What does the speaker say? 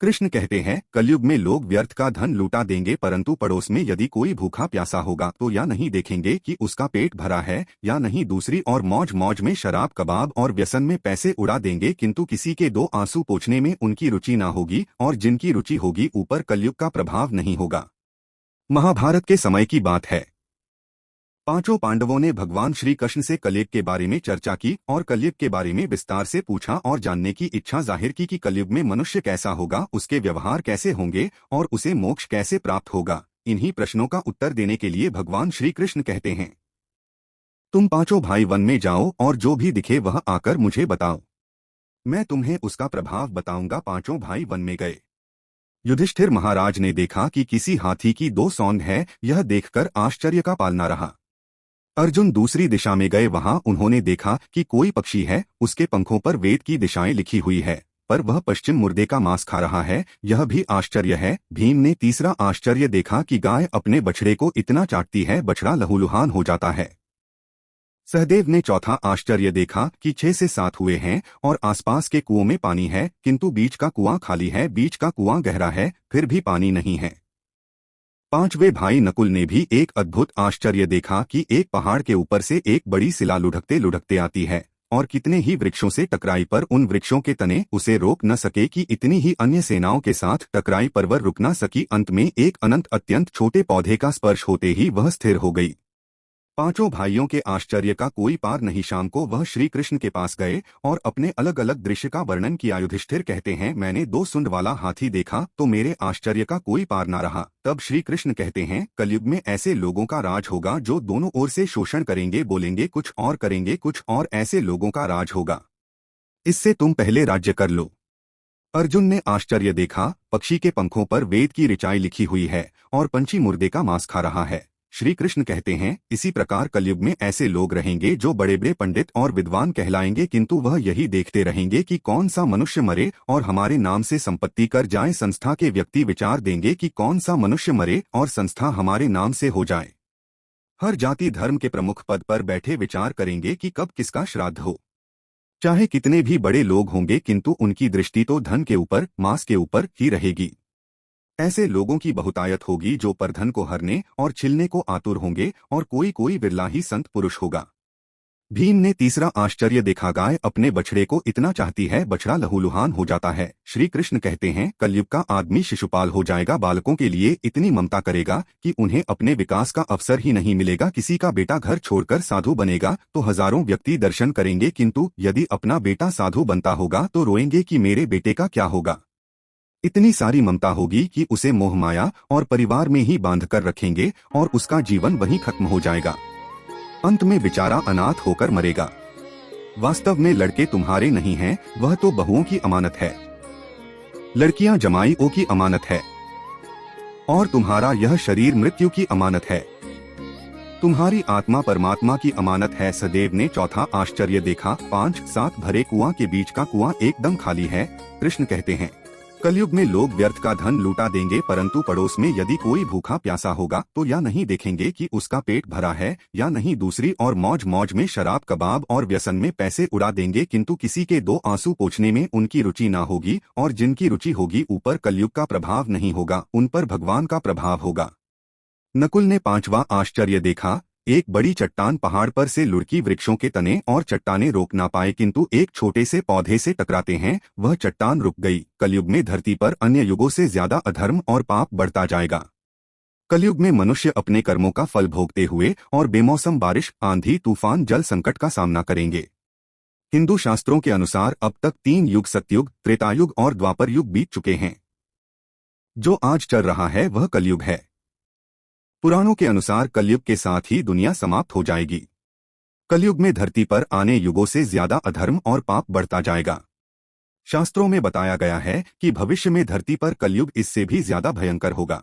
कृष्ण कहते हैं, कलयुग में लोग व्यर्थ का धन लूटा देंगे, परंतु पड़ोस में यदि कोई भूखा प्यासा होगा तो या नहीं देखेंगे कि उसका पेट भरा है, या नहीं दूसरी और मौज मौज में शराब कबाब और व्यसन में पैसे उड़ा देंगे, किंतु किसी के दो आंसू पोंछने में उनकी रुचि ना होगी, और जिनकी रुचि होगी ऊपर कलयुग का प्रभाव नहीं होगा। महाभारत के समय की बात है। पांचों पांडवों ने भगवान श्री कृष्ण से कलयुग के बारे में चर्चा की और कलयुग के बारे में विस्तार से पूछा और जानने की इच्छा जाहिर की कि कलयुग में मनुष्य कैसा होगा, उसके व्यवहार कैसे होंगे और उसे मोक्ष कैसे प्राप्त होगा। इन्हीं प्रश्नों का उत्तर देने के लिए भगवान श्री कृष्ण कहते हैं, तुम पांचों भाई वन में जाओ और जो भी दिखे वह आकर मुझे बताओ, मैं तुम्हें उसका प्रभाव बताऊंगा। पांचों भाई वन में गए। युधिष्ठिर महाराज ने देखा कि किसी हाथी की दो सौंड है, यह देखकर आश्चर्य का पालना रहा। अर्जुन दूसरी दिशा में गए, वहां उन्होंने देखा कि कोई पक्षी है, उसके पंखों पर वेद की दिशाएं लिखी हुई है, पर वह पश्चिम मुर्दे का मांस खा रहा है, यह भी आश्चर्य है। भीम ने तीसरा आश्चर्य देखा कि गाय अपने बछड़े को इतना चाटती है, बछड़ा लहूलुहान हो जाता है। सहदेव ने चौथा आश्चर्य देखा कि 6 से 7 हुए हैं और आसपास के कुओं में पानी है, किंतु बीच का कुआं खाली है, बीच का कुआं गहरा है, फिर भी पानी नहीं है। पांचवें भाई नकुल ने भी एक अद्भुत आश्चर्य देखा कि एक पहाड़ के ऊपर से एक बड़ी शिला लुढ़कते लुढ़कते आती है और कितने ही वृक्षों से टकराई, पर उन वृक्षों के तने उसे रोक न सके कि इतनी ही अन्य सेनाओं के साथ टकराई पर वह रुक न सकी। अंत में एक अनंत अत्यंत छोटे पौधे का स्पर्श होते ही वह स्थिर हो गई। पांचों भाइयों के आश्चर्य का कोई पार नहीं। शाम को वह श्री कृष्ण के पास गए और अपने अलग अलग दृश्य का वर्णन किया। युधिष्ठिर कहते हैं, मैंने 2 सुंड वाला हाथी देखा तो मेरे आश्चर्य का कोई पार न रहा। तब श्री कृष्ण कहते हैं, कलयुग में ऐसे लोगों का राज होगा जो दोनों ओर से शोषण करेंगे, बोलेंगे कुछ और करेंगे कुछ और, ऐसे लोगों का राज होगा। इससे तुम पहले राज्य कर लो। अर्जुन ने आश्चर्य देखा, पक्षी के पंखों पर वेद की ऋचाई लिखी हुई है और पंछी मुर्दे का मांस खा रहा है। श्री कृष्ण कहते हैं, इसी प्रकार कलयुग में ऐसे लोग रहेंगे जो बड़े बड़े पंडित और विद्वान कहलाएंगे, किंतु वह यही देखते रहेंगे कि कौन सा मनुष्य मरे और हमारे नाम से संपत्ति कर जाए। संस्था के व्यक्ति विचार देंगे कि कौन सा मनुष्य मरे और संस्था हमारे नाम से हो जाए। हर जाति धर्म के प्रमुख पद पर बैठे विचार करेंगे कि कब किसका श्राद्ध हो। चाहे कितने भी बड़े लोग होंगे, किंतु उनकी दृष्टि तो धन के ऊपर, मांस के ऊपर ही रहेगी। ऐसे लोगों की बहुतायत होगी जो परधन को हरने और छिलने को आतुर होंगे, और कोई कोई बिरला ही संत पुरुष होगा। भीम ने तीसरा आश्चर्य देखा, गाय अपने बछड़े को इतना चाहती है, बछड़ा लहूलुहान हो जाता है। श्री कृष्ण कहते हैं, कलयुग का आदमी शिशुपाल हो जाएगा, बालकों के लिए इतनी ममता करेगा कि उन्हें अपने विकास का अवसर ही नहीं मिलेगा। किसी का बेटा घर छोड़कर साधु बनेगा तो हजारों व्यक्ति दर्शन करेंगे, किंतु यदि अपना बेटा साधु बनता होगा तो रोएंगे कि मेरे बेटे का क्या होगा। इतनी सारी ममता होगी कि उसे मोह माया और परिवार में ही बांध कर रखेंगे और उसका जीवन वहीं खत्म हो जाएगा। अंत में बेचारा अनाथ होकर मरेगा। वास्तव में लड़के तुम्हारे नहीं हैं, वह तो बहुओं की अमानत है। लड़कियां जमाईओं की अमानत है और तुम्हारा यह शरीर मृत्यु की अमानत है। तुम्हारी आत्मा परमात्मा की अमानत है। सदेव ने चौथा आश्चर्य देखा, 5-7 भरे कुआं के बीच का कुआं एकदम खाली है। कृष्ण कहते हैं, कलयुग में लोग व्यर्थ का धन लूटा देंगे, परंतु पड़ोस में यदि कोई भूखा प्यासा होगा तो या नहीं देखेंगे कि उसका पेट भरा है, या नहीं दूसरी और मौज मौज में शराब कबाब और व्यसन में पैसे उड़ा देंगे, किंतु किसी के 2 आंसू पोंछने में उनकी रुचि ना होगी, और जिनकी रुचि होगी ऊपर कलयुग का प्रभाव नहीं होगा, उन पर भगवान का प्रभाव होगा। नकुल ने 5वां आश्चर्य देखा, एक बड़ी चट्टान पहाड़ पर से लुढ़की, वृक्षों के तने और चट्टाने रोक ना पाए, किंतु एक छोटे से पौधे से टकराते हैं, वह चट्टान रुक गई। कलयुग में धरती पर अन्य युगों से ज्यादा अधर्म और पाप बढ़ता जाएगा। कलयुग में मनुष्य अपने कर्मों का फल भोगते हुए और बेमौसम बारिश, आंधी, तूफान, जल संकट का सामना करेंगे। हिंदू शास्त्रों के अनुसार अब तक 3 युग, सतयुग, त्रेतायुग और द्वापर युग बीत चुके हैं। जो आज चल रहा है वह कलयुग है। पुराणों के अनुसार कलयुग के साथ ही दुनिया समाप्त हो जाएगी। कलयुग में धरती पर आने युगों से ज्यादा अधर्म और पाप बढ़ता जाएगा। शास्त्रों में बताया गया है कि भविष्य में धरती पर कलयुग इससे भी ज्यादा भयंकर होगा।